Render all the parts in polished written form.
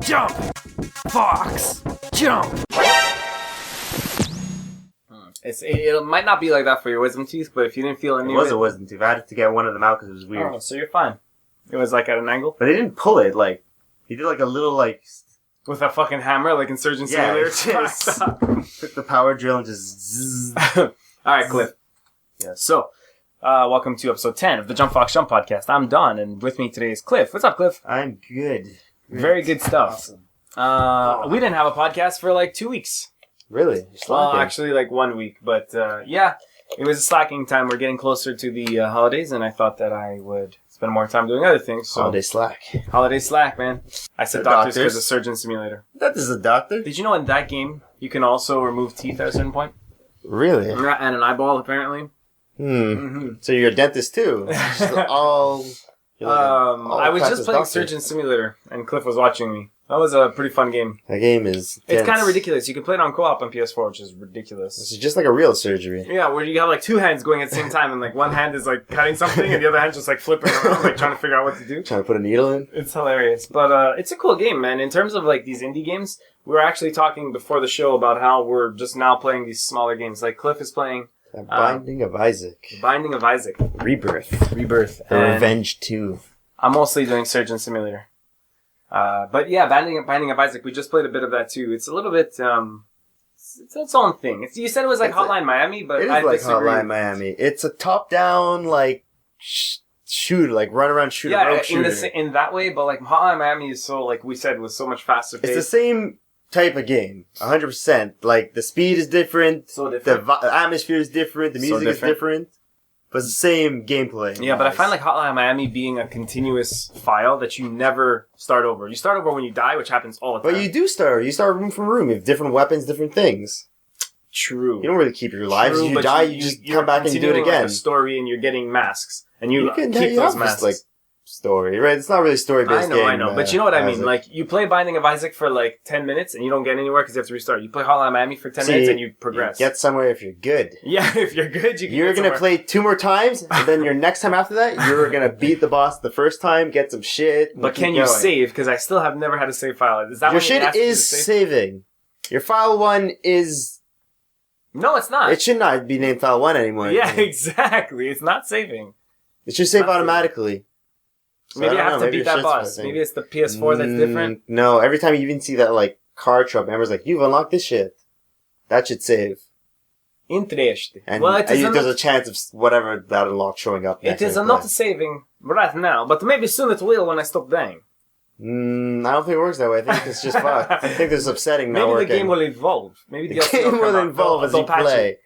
Jump! Fox! Jump! It might not be like that for your wisdom teeth, but if you didn't feel any It was a wisdom tooth. I had to get one of them out because it was weird. Oh, so you're fine. It was like at an angle? But he didn't pull it, like, he did like a little, like... With a fucking hammer, like in Surgeon Simulator? Took the power drill and just... Zzz. Alright, Cliff. Yeah. So, welcome to episode 10 of the JumpFoxJump podcast. I'm Don, and with me today is Cliff. What's up, Cliff? I'm good. Very good stuff. Awesome. We didn't have a podcast for like 2 weeks. Really? Well, actually like 1 week, but yeah, it was a slacking time. We're getting closer to the holidays, and I thought that I would spend more time doing other things. So. Holiday slack. Holiday slack, man. I said doctors because of Surgeon Simulator. That is a doctor. Did you know in that game you can also remove teeth at a certain point? Really? And an eyeball, apparently. Mm-hmm. So you're a dentist too? I was just playing Surgeon Simulator, and Cliff was watching me. That was a pretty fun game. That game is... It's kind of ridiculous. You can play it on co-op on PS4, which is ridiculous. This is just like a real surgery. Yeah, where you have like two hands going at the same time, and like one hand is like cutting something, and the other hand just like flipping around, like trying to figure out what to do. Trying to put a needle in. It's hilarious. But it's a cool game, man. In terms of like these indie games, we were actually talking before the show about how we're just now playing these smaller games. Like Cliff is playing... Binding of Isaac. Binding of Isaac. Rebirth. Rebirth. Revenge 2. I'm mostly doing Surgeon Simulator. But yeah, Binding of Isaac, we just played a bit of that too. It's a little bit, it's its own thing. You said it was like Hotline Miami, but I like disagree. Hotline Miami. It's a top-down, like, shoot, like run-around shooter. Yeah, in that way, but like Hotline Miami is so, like we said, was so much faster paced. It's the same type of game, 100%. Like, the speed is different. So different. The atmosphere is different. The music is different. But it's the same gameplay. Yeah, but I find like Hotline Miami being a continuous file that you never start over. You start over when you die, which happens all the time. But you do start. You start room from room. You have different weapons, different things. True. You don't really keep your lives. If you die, you just come back and do it again. Like a story, and you're getting masks, and you keep those masks. Like, story, right? It's not really a story-based game. I know. But you know what I mean? Like, you play Binding of Isaac for like 10 minutes and you don't get anywhere because you have to restart. You play Hotline Miami for 10 minutes and you progress. You get somewhere if you're good. Yeah, if you're good, you're going to play 2 more times, and then your next time after that, you're going to beat the boss the first time, get some shit. But can you save? Because I still have never had a save file. Is that your shit is saving. Your file 1 is... No, it's not. It should not be named file 1 anymore. Yeah, exactly. It's not saving. It should save automatically. So maybe I have to beat that boss. Maybe it's the PS4 that's different. No, every time you even see that like car truck, members like, you've unlocked this shit. That should save. Interesting. And well, there's a chance of whatever that unlock showing up. It is not saving right now, but maybe soon it will when I stop dying. I don't think it works that way. I think it's just fucked. I think this is upsetting now. Maybe the game will evolve. Maybe the game will evolve as you play.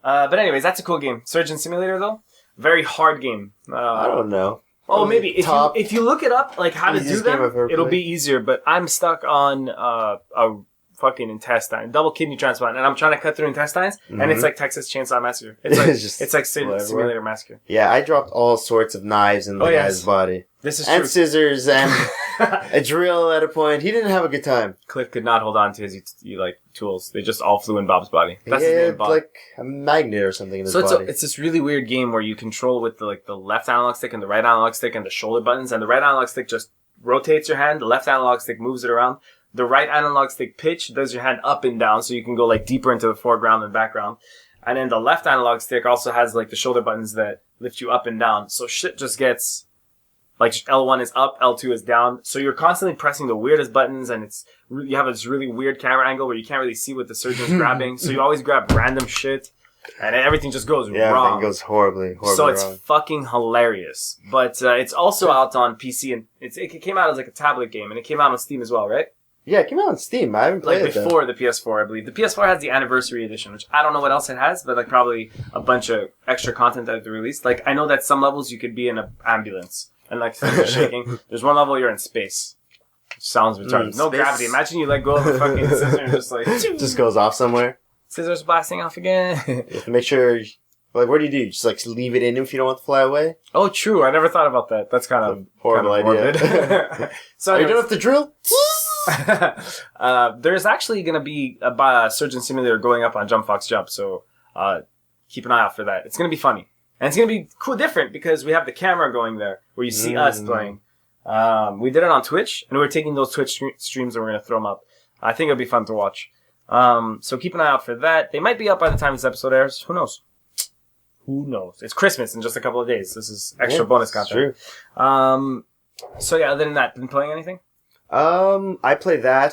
But anyways, that's a cool game. Surgeon Simulator though, very hard game. I don't know. Oh, maybe if you look it up, like how to do them, it'll be easier. But I'm stuck on a fucking intestine, double kidney transplant, and I'm trying to cut through intestines, and it's like Texas Chainsaw Massacre. It's like Simulator Massacre. Yeah, I dropped all sorts of knives in the guy's body. This is and true. Scissors and a drill at a point. He didn't have a good time. Cliff could not hold on to his tools. They just all flew in Bob's body. That's his name, Bob. Like a magnet or something in his body. It's this really weird game where you control with the left analog stick and the right analog stick and the shoulder buttons, and the right analog stick just rotates your hand. The left analog stick moves it around. The right analog stick pitch does your hand up and down, so you can go like deeper into the foreground and background. And then the left analog stick also has like the shoulder buttons that lift you up and down. So shit just gets like L1 is up, L2 is down. So you're constantly pressing the weirdest buttons, and you have this really weird camera angle where you can't really see what the surgeon's grabbing. So you always grab random shit, and everything just goes wrong. Everything goes horribly so it's wrong. Fucking hilarious. But it's also out on PC, and it came out as like a tablet game, and it came out on Steam as well, right? Yeah, it came out on Steam. I haven't played it before the PS4, I believe. The PS4 has the anniversary edition, which I don't know what else it has, but like probably a bunch of extra content that they released. Like I know that some levels you could be in an ambulance and like shaking. There's one level you're in space. Which sounds retarded. No gravity. Imagine you let go of a fucking scissor and just like just goes off somewhere. Scissors blasting off again. You have to make sure. Like, what do? Just like leave it in if you don't want to fly away? Oh, true. I never thought about that. That's kind of horrible idea. So are you done with the drill? There's actually going to be a Surgeon Simulator going up on JumpFoxJump, so keep an eye out for that. It's going to be funny. And it's going to be cool, different, because we have the camera going there, where you see us playing. We did it on Twitch, and we're taking those Twitch streams and we're going to throw them up. I think it'll be fun to watch. So keep an eye out for that. They might be up by the time this episode airs. Who knows? Who knows? It's Christmas in just a couple of days. This is extra bonus content. True. So yeah, other than that, been playing anything? I play that.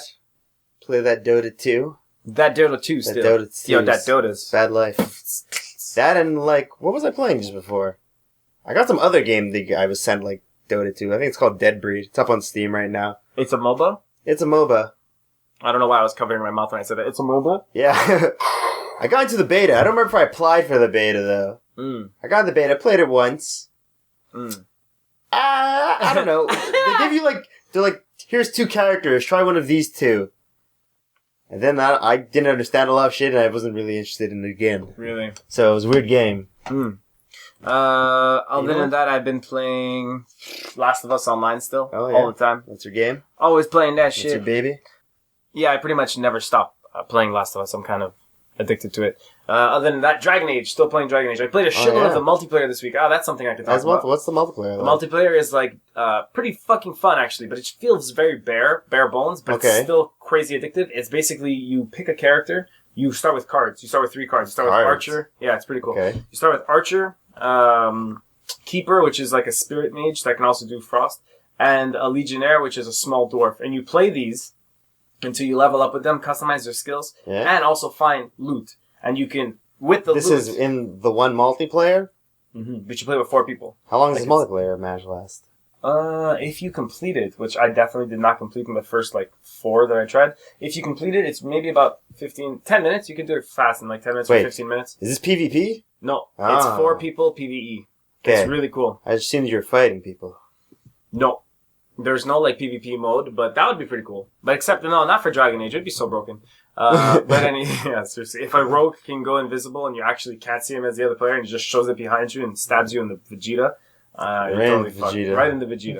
Play that Dota 2. That Dota 2 still. That Dota 2. Yo, that Dota's. Bad life. That and, like, what was I playing just before? I got some other game that I was sent, like, Dota 2. I think it's called Dead Breed. It's up on Steam right now. It's a MOBA? It's a MOBA. I don't know why I was covering my mouth when I said that. It's a MOBA? Yeah. I got into the beta. I don't remember if I applied for the beta, though. I got the beta. I played it once. I don't know. They give you, like, they're like, here's 2 characters. Try one of these 2. And then I didn't understand a lot of shit, and I wasn't really interested in it again. Really? So it was a weird game. Other than that, I've been playing Last of Us Online still. Oh, yeah. All the time. That's your game? Always playing that shit. That's your baby? Yeah, I pretty much never stop playing Last of Us. I'm kind of addicted to it. Other than that, Dragon Age. Still playing Dragon Age. I played a shitload of the multiplayer this week. That's something I could talk about. What's the multiplayer? The multiplayer is like pretty fucking fun actually, but it feels very bare bones, but it's still crazy addictive. It's basically you pick a character, you start with cards. You start with 3 cards. You start with Archer. Yeah, it's pretty cool. Okay. You start with Archer, Keeper, which is like a spirit mage that can also do frost, and a Legionnaire, which is a small dwarf. And you play these until you level up with them, customize their skills, and also find loot. And you can, with the loot... This is in the one multiplayer? But you play with 4 people. How long does the multiplayer match last? If you complete it, which I definitely did not complete in the first, 4 that I tried. If you complete it, it's maybe about 10 minutes. You can do it fast in 10 minutes or 15 minutes. Is this PvP? No. It's 4 people PvE. Okay. It's really cool. I assumed you were fighting people. No. There's no, PvP mode, but that would be pretty cool. But except, no, not for Dragon Age. It'd be so broken. Yeah, seriously. If a rogue can go invisible and you actually can't see him as the other player and he just shows it behind you and stabs you in the Vegeta, you're totally fucked. Right in the Vegeta.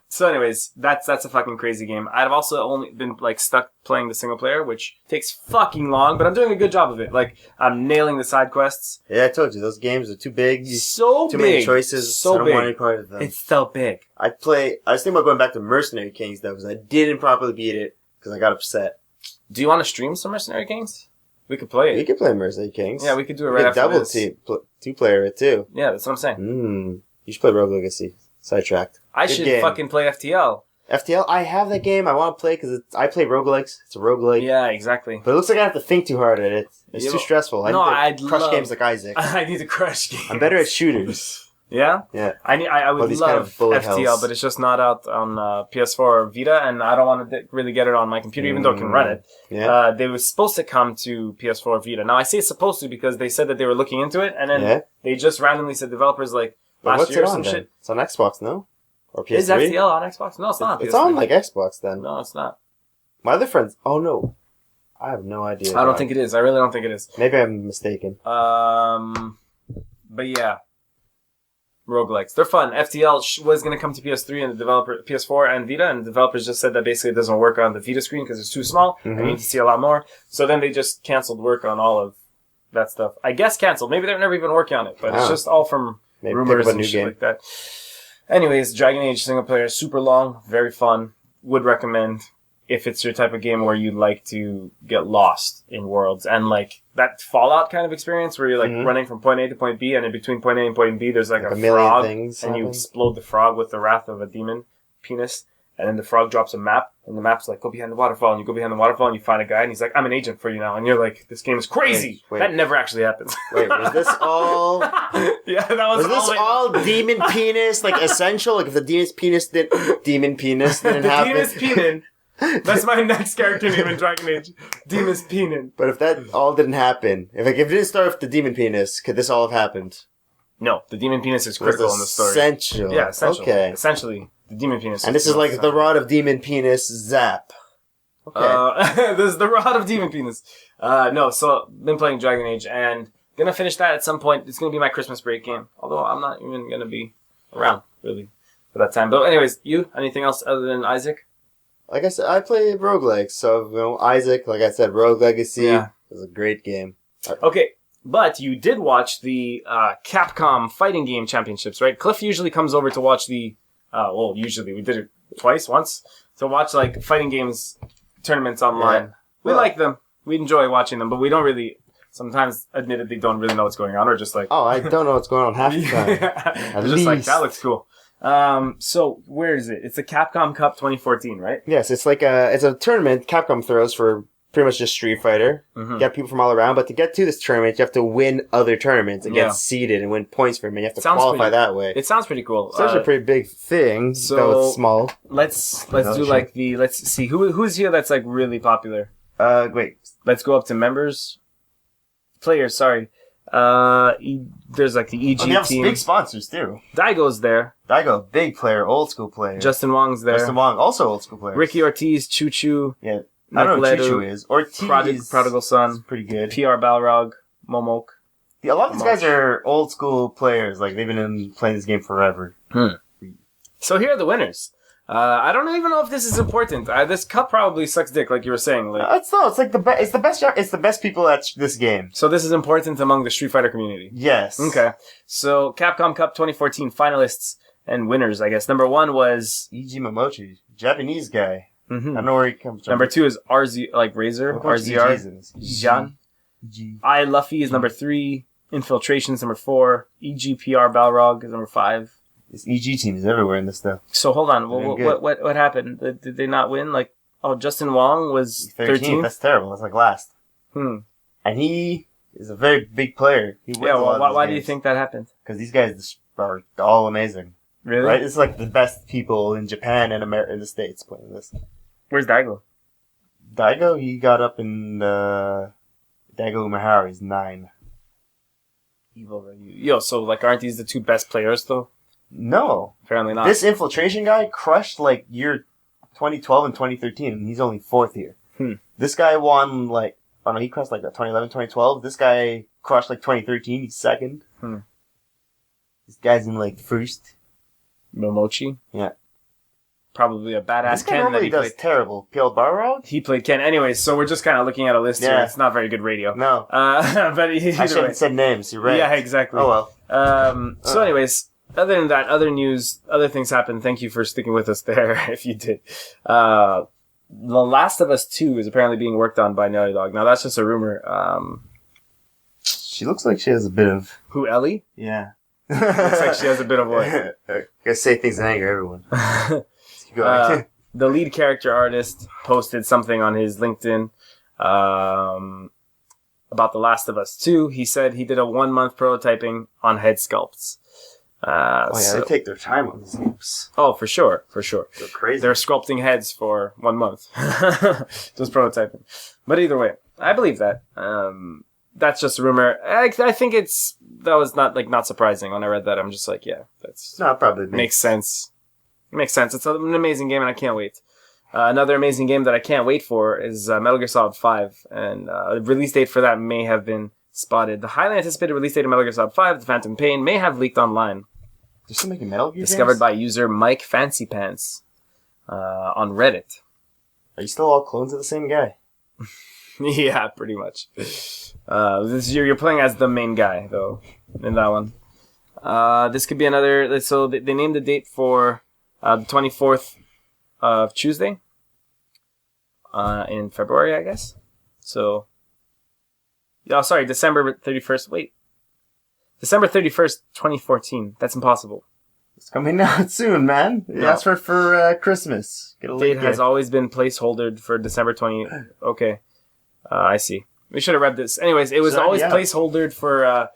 So anyways, that's a fucking crazy game. I've also only been stuck playing the single player, which takes fucking long, but I'm doing a good job of it. I'm nailing the side quests. Yeah, I told you, those games are too big. Too many choices. So I don't big. want any part of them. It's so big. I was thinking about going back to Mercenary Kings though, because I didn't properly beat it, because I got upset. Do you want to stream some Mercenary Kings? We could play it. We could play Mercenary Kings. Yeah, we could do it right after this. Double 2-player it too. Yeah, that's what I'm saying. You should play Rogue Legacy. Sidetracked. I should fucking play FTL. FTL? I have that game. I want to play because I play roguelikes. It's a roguelike. Yeah, exactly. But it looks like I have to think too hard at it. It's too stressful. I'd crush games like Isaac. I need to crush games. I'm better at shooters. Yeah? Yeah. I would love FTL, but it's just not out on PS4 or Vita, and I don't want to really get it on my computer, even though it can run it. Yeah. They were supposed to come to PS4 or Vita. Now, I say it's supposed to because they said that they were looking into it, and then they just randomly said developers last year or some shit. It's on Xbox, no? Or PS3? Is FTL on Xbox? No, it's not. It's on Xbox then. No, it's not. My other friends... Oh, no. I have no idea. I don't think it is. I really don't think it is. Maybe I'm mistaken. But yeah. Roguelikes. They're fun. FTL was going to come to PS3 and the developer, PS4 and Vita, and the developers just said that basically it doesn't work on the Vita screen because it's too small. I need to see a lot more. So then they just canceled work on all of that stuff. I guess canceled. Maybe they're never even working on it, but it's just all from rumors and shit like that. Anyways, Dragon Age single player, super long, very fun. Would recommend if it's your type of game where you like to get lost in worlds and that Fallout kind of experience where you're running from point A to point B, and in between point A and point B there's a frog, and you explode the frog with the wrath of a demon penis, and then the frog drops a map, and the map's go behind the waterfall, and you go behind the waterfall and you find a guy, and he's like, I'm an agent for you now, and you're like, this game is crazy. Wait. That never actually happens. Wait, was this all... Yeah, that was all demon penis, essential? If the demon penis didn't happen... Demon's penis. That's my next character name in Dragon Age. Demon's penis. But if that all didn't happen, if it didn't start with the demon penis, could this all have happened? No, the demon penis is critical in the story. Essential. Yeah, essential. Okay. Essentially, the demon penis. And this is the rod of demon penis zap. Okay. This is the rod of demon penis. No, so been playing Dragon Age and gonna finish that at some point. It's gonna be my Christmas break game. Although I'm not even gonna be around really for that time. But anyways, anything else other than Isaac? Like I said, I play roguelikes. So Isaac, like I said, Rogue Legacy is a great game. Okay. But you did watch the Capcom Fighting Game Championships, right? Cliff usually comes over to watch the... usually. We did it once. To watch, like, fighting games tournaments online. Yeah. We like them. We enjoy watching them, but we don't really... Sometimes, admittedly, don't really know what's going on, or just like... Oh, I don't know what's going on half the time. Just like, that looks cool. So, where is it? It's the Capcom Cup 2014, right? Yes, it's like it's a tournament Capcom throws for pretty much just Street Fighter. Mm-hmm. You have people from all around, but to get to this tournament, you have to win other tournaments and get seeded and win points for them, and you have to qualify that way. It sounds pretty cool. It's actually a pretty big thing, though it's small. Let's do like let's see, who's here that's like really popular? Wait. Let's go up to members. Players, sorry. There's like the EG they have team. big sponsors too. Daigo's there. Daigo, big player, old school player. Justin Wong's there. Justin Wong, also old school player. Ricky Ortiz, Choo Choo. Yeah. I don't know who Choo Choo is. Ortiz. Prodigal Son. Pretty good. PR Balrog. Momok. Yeah, a lot of these guys are old school players. Like, they've been playing this game forever. So here are the winners. I don't even know if this is important. This cup probably sucks dick, like you were saying. Like, it's like it's the best people at this game. So this is important among the Street Fighter community. Yes. Okay. So Capcom Cup 2014 finalists and winners, I guess. Number 1 was Eiji Momochi, Japanese guy. Mm-hmm. I don't know where he comes from. Number 2 is RZ, like Razor, RZR. Jan. I Luffy is number 3. Infiltration is number 4. EGPR Balrog is number 5. This EG team is everywhere in this stuff. So hold on, what happened? Did they not win? Like, Justin Wong was 13th? That's terrible. That's like last. And he is a very big player. He wins why do you think that happened? Because these guys are all amazing. Really? Right? It's like the best people in Japan and in the States playing this. Where's Daigo? Daigo, he got up in Daigo Umehara. He's 9. Evil. Yo, so like, aren't these the 2 best players though? No. Apparently not. This Infiltration guy crushed like year 2012 and 2013, and he's only 4th here. This guy won like, he crushed like 2011, 2012. This guy crushed like 2013, he's 2nd. This guy's in like 1st. Momochi? Yeah. Probably a badass this guy Ken that he does played. Terrible. PL Balrog? He played Ken. Anyways, so we're just kind of looking at a list here. It's not very good radio. No. But I shouldn't have said names. You're right. Yeah, exactly. Oh, well. So anyways, other than that, other news, other things happened. Thank you for sticking with us there, if you did. The Last of Us 2 is apparently being worked on by Naughty Dog. Now, that's just a rumor. She looks like she has a bit of... Who, Ellie? Yeah. Looks like she has a bit of what? Gotta say things that anger everyone. Let's keep going. The lead character artist posted something on his LinkedIn about The Last of Us 2. He said he did a 1-month prototyping on head sculpts. They take their time on these games. Oh, for sure. They're crazy. They're sculpting heads for 1 month. Just prototyping. But either way, I believe that. That's just a rumor. I think that was not surprising when I read that. I'm just like, yeah, probably makes sense. It makes sense. It's an amazing game and I can't wait. Another amazing game that I can't wait for is Metal Gear Solid 5. And a release date for that may have been spotted. The highly anticipated release date of Metal Gear Solid 5, The Phantom Pain, may have leaked online. They're still making Metal Gear Discovered games? by user Mike Fancypants on Reddit. Are you still all clones of the same guy? Yeah, pretty much. You're playing as the main guy, though, in that one. This could be another... So they named the date for the 24th of Tuesday in February, I guess. So... Oh, sorry, December 31st. Wait. December 31st, 2014. That's impossible. It's coming out soon, man. That's for Christmas. Get a date has always been placeholdered for December 20... Okay. I see. We should have read this. Anyways, it was always placeholdered for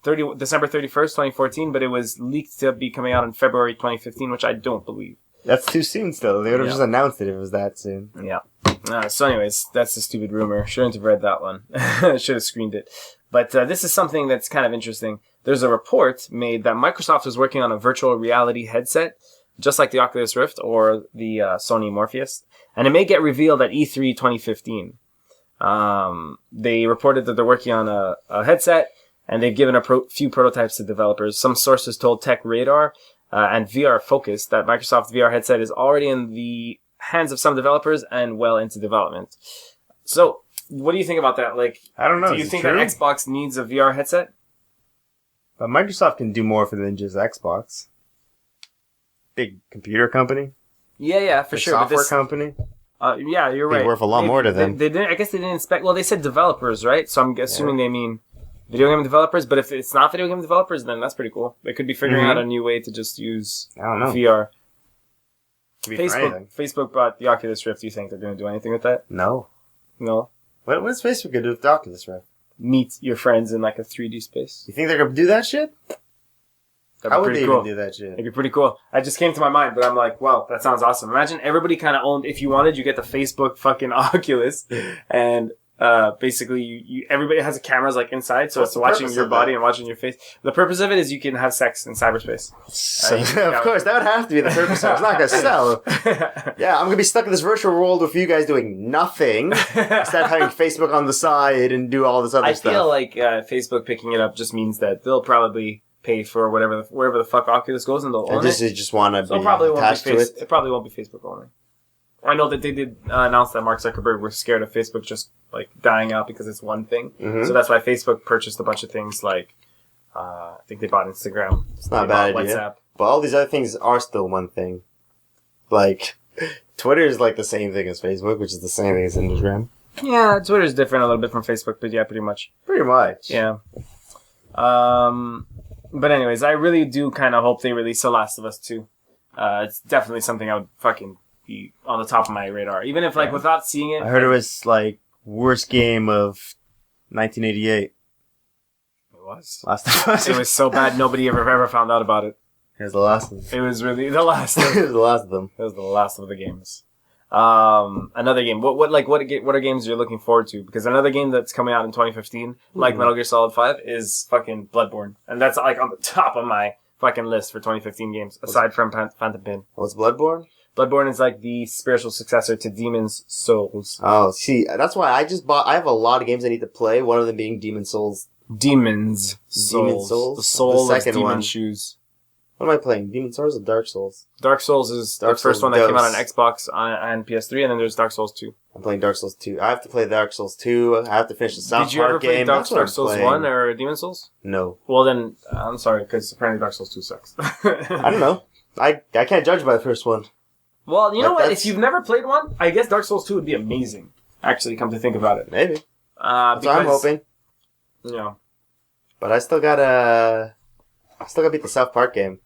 December 31st, 2014, but it was leaked to be coming out in February 2015, which I don't believe. That's too soon still. They would have just announced it if it was that soon. Yeah. So anyways, that's a stupid rumor. Shouldn't have read that one. Should have screened it. But this is something that's kind of interesting. There's a report made that Microsoft is working on a virtual reality headset, just like the Oculus Rift or the Sony Morpheus, and it may get revealed at E3 2015. They reported that they're working on a headset, and they've given a few prototypes to developers. Some sources told Tech Radar and VR Focus that Microsoft VR headset is already in the hands of some developers and well into development. So, What do you think about that? Like, I don't know. do you think that Xbox needs a VR headset? But Microsoft can do more for than just Xbox. Big computer company. Yeah, for sure. Software company. Yeah, you're right. Be worth a lot more to them. They didn't. I guess they didn't inspect. Well, they said developers, right? So I'm assuming they mean video game developers. But if it's not video game developers, then that's pretty cool. They could be figuring out a new way to just use VR. Facebook bought the Oculus Rift. Do you think they're going to do anything with that? No. What's Facebook going to do with the Oculus Rift? Meet your friends in like a 3D space. You think they're going to do that shit? How would they even do that shit? It'd be pretty cool. It just came to my mind, but I'm like, wow, that sounds awesome. Imagine everybody kind of owned, if you wanted, you get the Facebook fucking Oculus, and basically everybody has cameras like inside, so it's watching your body and watching your face. The purpose of it is you can have sex in cyberspace. Of course, that would have to be the purpose. It's not going to sell. Yeah, I'm going to be stuck in this virtual world with you guys doing nothing instead of having Facebook on the side and do all this other stuff. I feel like Facebook picking it up just means that they'll probably pay for wherever the fuck Oculus goes, and they'll own it. They just want to be attached to it. It probably won't be Facebook only. I know that they did announce that Mark Zuckerberg was scared of Facebook just like dying out because it's one thing. Mm-hmm. So that's why Facebook purchased a bunch of things like I think they bought Instagram. It's not a bad idea. WhatsApp. But all these other things are still one thing. Like Twitter is like the same thing as Facebook, which is the same thing as Instagram. Yeah, Twitter is different a little bit from Facebook, but yeah, pretty much. Pretty much. Yeah. But anyways, I really do kind of hope they release The Last of Us 2. It's definitely something I would fucking be on the top of my radar. Even if, like, without seeing it... I heard it was, like, worst game of 1988. It was. Last of Us. It was so bad notody ever found out about it. It was the last of them. It was really the last of them. It was the last of them. It was the last of the games. Another game. What are games you're looking forward to? Because another game that's coming out in 2015, like Metal Gear Solid 5, is fucking Bloodborne. And that's like on the top of my fucking list for 2015 games, aside from Phantom Pain. What's Bloodborne? Bloodborne is like the spiritual successor to Demon's Souls. Oh, see, that's why I have a lot of games I need to play, one of them being Demon's Souls. Demon's Souls. The soul of Demon Shoes. What am I playing? Demon's Souls or Dark Souls? Dark Souls is the first one that came out on Xbox and PS3, and then there's Dark Souls 2. I'm playing Dark Souls 2. I have to play Dark Souls 2. I have to finish the South Park game. Did you ever play Dark Souls 1 or Demon's Souls? No. Well then, I'm sorry, because apparently Dark Souls 2 sucks. I don't know. I can't judge by the first one. Well, you know what? If you've never played one, I guess Dark Souls 2 would be amazing. Actually, come to think about it. Maybe. That's what I'm hoping. Yeah. But I still gotta beat the South Park game.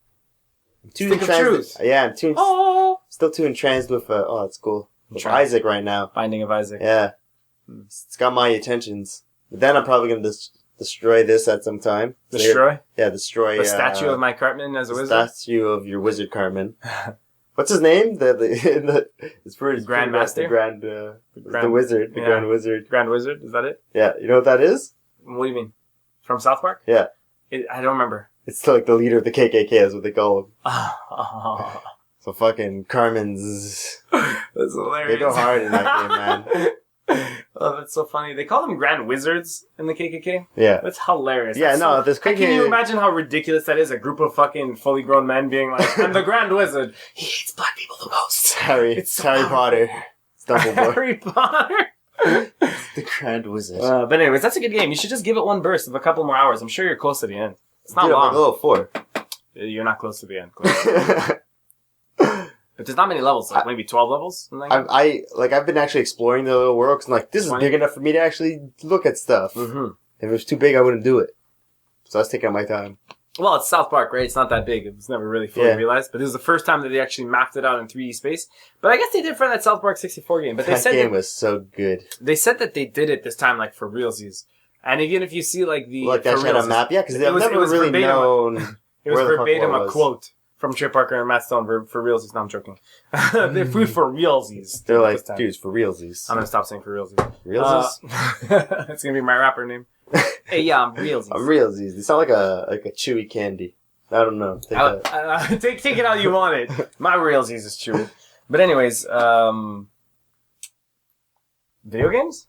Stick of Truth. Yeah, I'm still too entranced with, that's cool. With Isaac right now. Binding of Isaac. Yeah. It's got my attentions. But then I'm probably gonna destroy this at some time. Destroy? Yeah, destroy. The statue of my Cartman as a wizard? The statue of your wizard Cartman. What's his name? It's pretty Grandmaster? The wizard. The Grand Wizard. Grand Wizard? Is that it? Yeah. You know what that is? What do you mean? From South Park? Yeah. I don't remember. It's like the leader of the KKK, is what they call him. So fucking Carmen's... That's hilarious. They go hard in that game, man. Oh, that's so funny. They call them Grand Wizards in the KKK? Yeah. That's hilarious. Yeah, that's can you imagine how ridiculous that is? A group of fucking fully grown men being like, I'm the Grand Wizard. He hates black people the most. Harry Potter. It's Dumbledore. Harry Potter. The Grand Wizard. But anyways, that's a good game. You should just give it one burst of a couple more hours. I'm sure you're close to the end. It's not long. I'm level 4. You're not close to the end. But there's not many levels, like maybe 12 levels? I've been actually exploring the little world, because I'm like, this is big enough for me to actually look at stuff. Mm-hmm. If it was too big, I wouldn't do it. So I was taking my time. Well, it's South Park, right? It's not that big. It was never really fully realized. But this is the first time that they actually mapped it out in 3D space. But I guess they did for that South Park 64 game. But that game was so good. They said that they did it this time, like, for realsies. And even if you see, like, the... Like, that shit on a map? Yeah, because they've never really known... It was verbatim a quote from Trey Parker and Matt Stone for realsies. No, I'm joking. They're food for realsies. They're like, dude, it's for realsies. I'm going to stop saying for realsies. Realsies? That's going to be my rapper name. Hey, yeah, I'm realsies. I'm realsies. They sound like a chewy candy. I don't know. Take it how you want it. My realsies is chewy. But anyways, video games?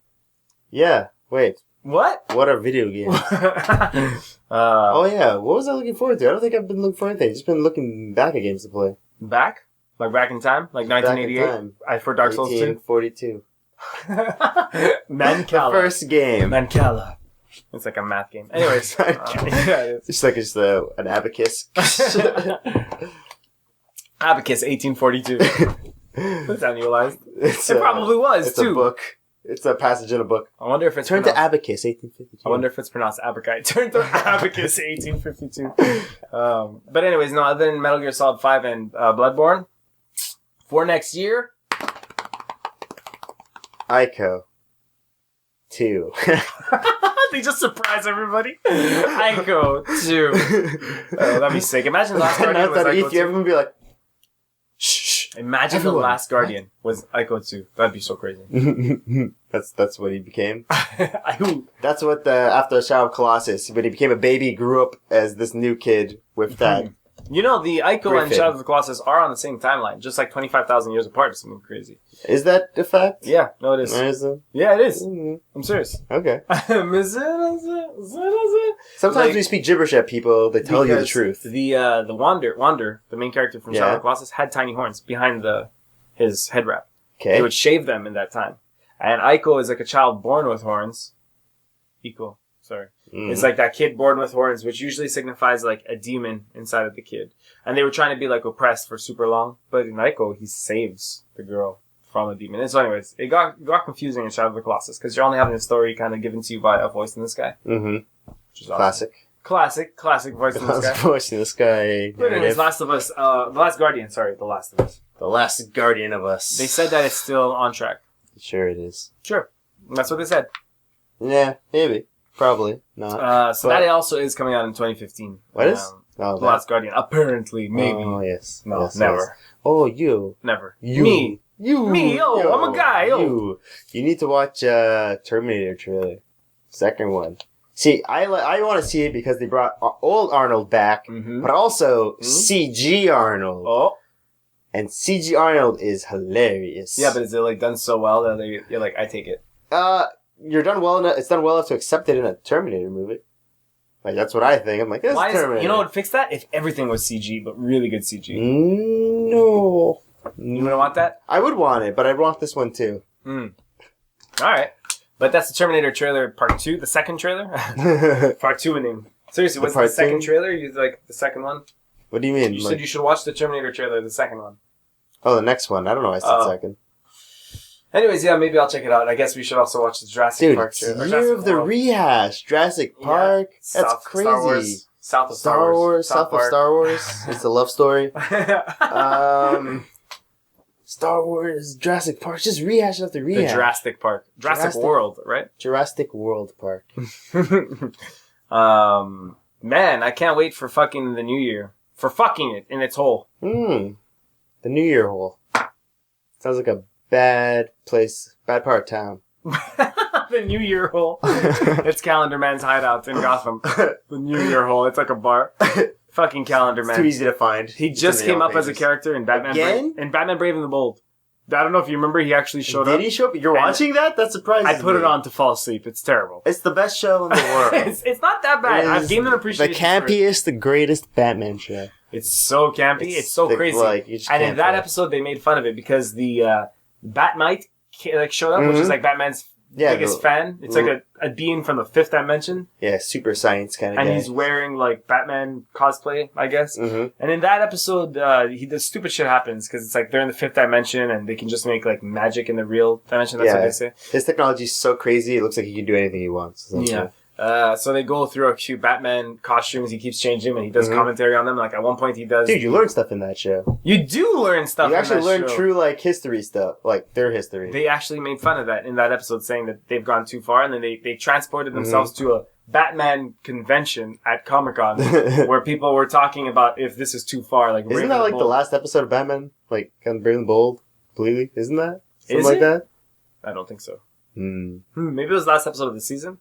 Yeah. Wait. What? What are video games? Oh yeah, what was I looking forward to? I don't think I've been looking for anything. I've just been looking back at games to play. Back? Like back in time? Like 1988? For Dark Souls 2? 1842. Mancala. The first game. Mancala. It's like a math game. Anyways. It's like an abacus. Abacus 1842. That's annualized. It probably was, it's too. It's a book. It's a passage in a book. I wonder if it's Turn to abacus 1852. I wonder if it's pronounced abacite. Turn to abacus 1852. But anyways, no, other than Metal Gear Solid 5 and Bloodborne, for next year, Ico 2. they just surprise everybody. Ico 2. That'd be sick. Imagine the Last Guardian was Ico 2. Everyone would be like, shh. Imagine Everyone. the Last Guardian was Ico 2. That'd be so crazy. That's what he became. Ico. That's what after Shadow of Colossus, when he became a baby, he grew up as this new kid with that. You know, the Ico and Griffin. Shadow of the Colossus are on the same timeline, just like 25,000 years apart or something crazy. Is that a fact? Yeah, no, it is. Is it? Yeah, it is. Mm-hmm. I'm serious. Okay. Sometimes Like, when you speak gibberish at people, they tell you the truth. The Wander, the main character from Shadow of Yeah. the Colossus, had tiny horns behind his head wrap. Okay. He would shave them in that time. And Ico is like a child born with horns. Ico, sorry. Mm. It's like that kid born with horns, which usually signifies like a demon inside of the kid. And they were trying to be like oppressed for super long, but in Ico, he saves the girl from a demon. And so anyways, it got confusing in Shadow of the Colossus, because you're only having a story kind of given to you by a voice in the sky. Mm-hmm. Which is awesome. Classic voice in the sky. Voice in the sky. But anyways, Last of Us, The Last Guardian, The Last of Us. The last guardian of us. They said that it's still on track. Sure it is. Sure. That's what they said. Yeah, maybe. Probably. Not. So that also is coming out in 2015. What is? Oh, The Last Guardian. Apparently, maybe. Oh, yes. No, Yes, never. yes. Oh, you. Never. You. Me. You. Me, yo, I'm a guy, yo. You need to watch Terminator trailer. Second one. See, I want to see it because they brought old Arnold back, Mm-hmm. but also CG Arnold. Oh. And CG Arnold is hilarious. Yeah, but is it like done so well that you're like, I take it? You're done well enough. It's done well enough to accept it in a Terminator movie. Like, that's what I think. I'm like, this is Terminator. You know what would fix that? If everything was CG, but really good CG. No. You wouldn't want that? I would want it, but I'd want this one too. Alright. But that's the Terminator trailer part 2, the second trailer? Part 2 in name. Seriously, what's the second trailer? You like the second one? What do you mean? You said you should watch the Terminator trailer, the second one. Oh, the next one. I don't know why I said second. Anyways, yeah, maybe I'll check it out. I guess we should also watch the Jurassic Park Dude, trailer. year of the rehash. Jurassic Park. That's crazy. South of Star Wars. South of Star Wars. It's a love story. Star Wars, Jurassic Park. Just rehash after rehash. The Jurassic Park. Jurassic World, right? Jurassic World Park. Man, I can't wait for fucking the new year. For fucking it in its hole. The New Year hole. Sounds like a bad place, bad part of town. The New Year hole. It's Calendar Man's hideout in Gotham. The New Year hole. It's like a bar. Fucking Calendar Man. It's too easy to find. He just came up as a character in Batman. Again? In Batman Brave and the Bold. I don't know if you remember, he actually showed up. Did he show up? You're watching that? That surprises me. I put it on to fall asleep. It's terrible. It's the best show in the world. It's not that bad. I've gained an appreciation. The campiest, the greatest Batman show. It's so campy. It's so crazy. And in that episode, they made fun of it because the Batmite showed up, which is like Batman's biggest fan. It's like a being from the fifth dimension. Yeah, super science kind of guy. And he's wearing like Batman cosplay, I guess. And in that episode, the stupid shit happens because it's like they're in the fifth dimension and they can just make like magic in the real dimension. That's what they say. His technology is so crazy, it looks like he can do anything he wants. So they go through a few Batman costumes. He keeps changing them and he does commentary on them. Like at one point he does. Dude, you learn stuff in that show. You do learn stuff. You actually learn true like history stuff, like their history. They actually made fun of that in that episode, saying that they've gone too far, and then they transported themselves to a Batman convention at Comic-Con where people were talking about if this is too far. Like, isn't that like the last episode of Batman? Like, kind of Brave and the Bold? Completely? Isn't that? Something like that? I don't think so. Maybe it was the last episode of the season.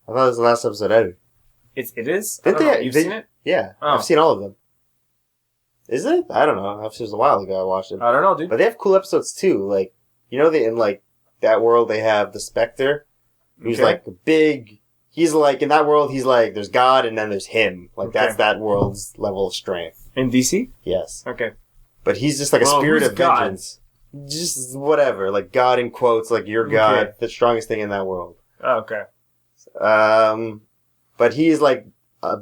I thought it was the last episode ever. It is? You've seen it? Yeah. I've seen all of them. Is it? I don't know. It was a while ago I watched it. I don't know, dude. But they have cool episodes too. Like, you know, in like that world they have the Spectre. Who's like big. He's like, in that world, he's like, there's God and then there's him. Like, that's that world's level of strength. In DC? Yes. Okay. But he's just like a spirit of vengeance. just whatever, like God in quotes, like you're God, the strongest thing in that world. Oh, okay. But he's like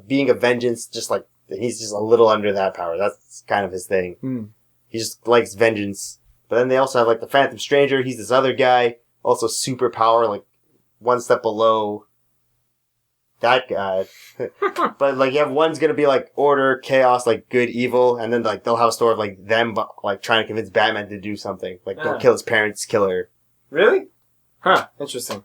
being a vengeance, just like he's just a little under that power. That's kind of his thing. He just likes vengeance. But then they also have like the Phantom Stranger. He's this other guy, also super power, like one step below that guy. But like you have one's gonna be like order, chaos, like good, evil, and then like they'll have a story of like them like trying to convince Batman to do something, like don't kill his parents, kill her. Really? Huh? Interesting.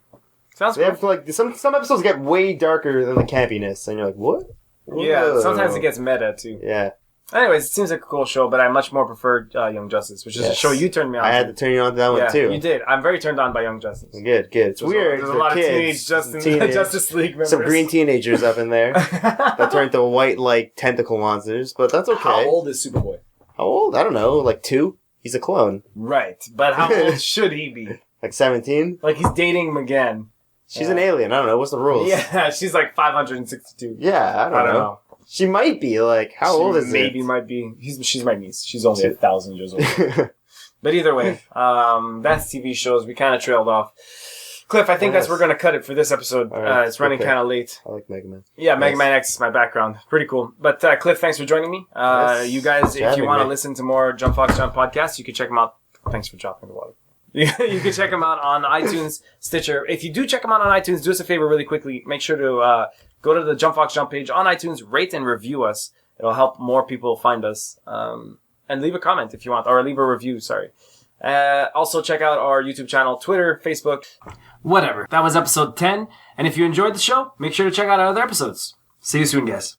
Sounds they cool. have like some episodes get way darker than the campiness, and you're like, what? Yeah. Whoa. Sometimes it gets meta too. Yeah. Anyways, it seems like a cool show, but I much more prefer Young Justice, which is a show you turned me on to. I had to turn you on to that one too. You did. I'm very turned on by Young Justice. Good. It's weird. There's a lot of teenage Justice League members. Some green teenagers up in there that turn into white, like, tentacle monsters, but that's okay. How old is Superboy? How old? I don't know. Like 2? He's a clone. Right. But how old should he be? Like 17? Like he's dating him again. She's an alien. I don't know. What's the rules? Yeah, she's like 562. Yeah, I don't know. She might be, like, how old is maybe might be. She's my niece. She's only 1,000 years old. But either way, that's TV shows. We kind of trailed off. Cliff, I think we're going to cut it for this episode. Right, it's running kind of late. I like Mega Man. Yeah, Mega Man X is my background. Pretty cool. But Cliff, thanks for joining me. You guys, if you want to listen to more Jump Fox Jump podcasts, you can check them out. Thanks for dropping the water. You can check them out on iTunes, Stitcher. If you do check them out on iTunes, do us a favor really quickly. Make sure to go to the Jump Fox Jump page on iTunes, rate and review us. It'll help more people find us. And leave a comment if you want, or leave a review, sorry. Also check out our YouTube channel, Twitter, Facebook, whatever. That was episode 10. And if you enjoyed the show, make sure to check out our other episodes. See you soon, guys.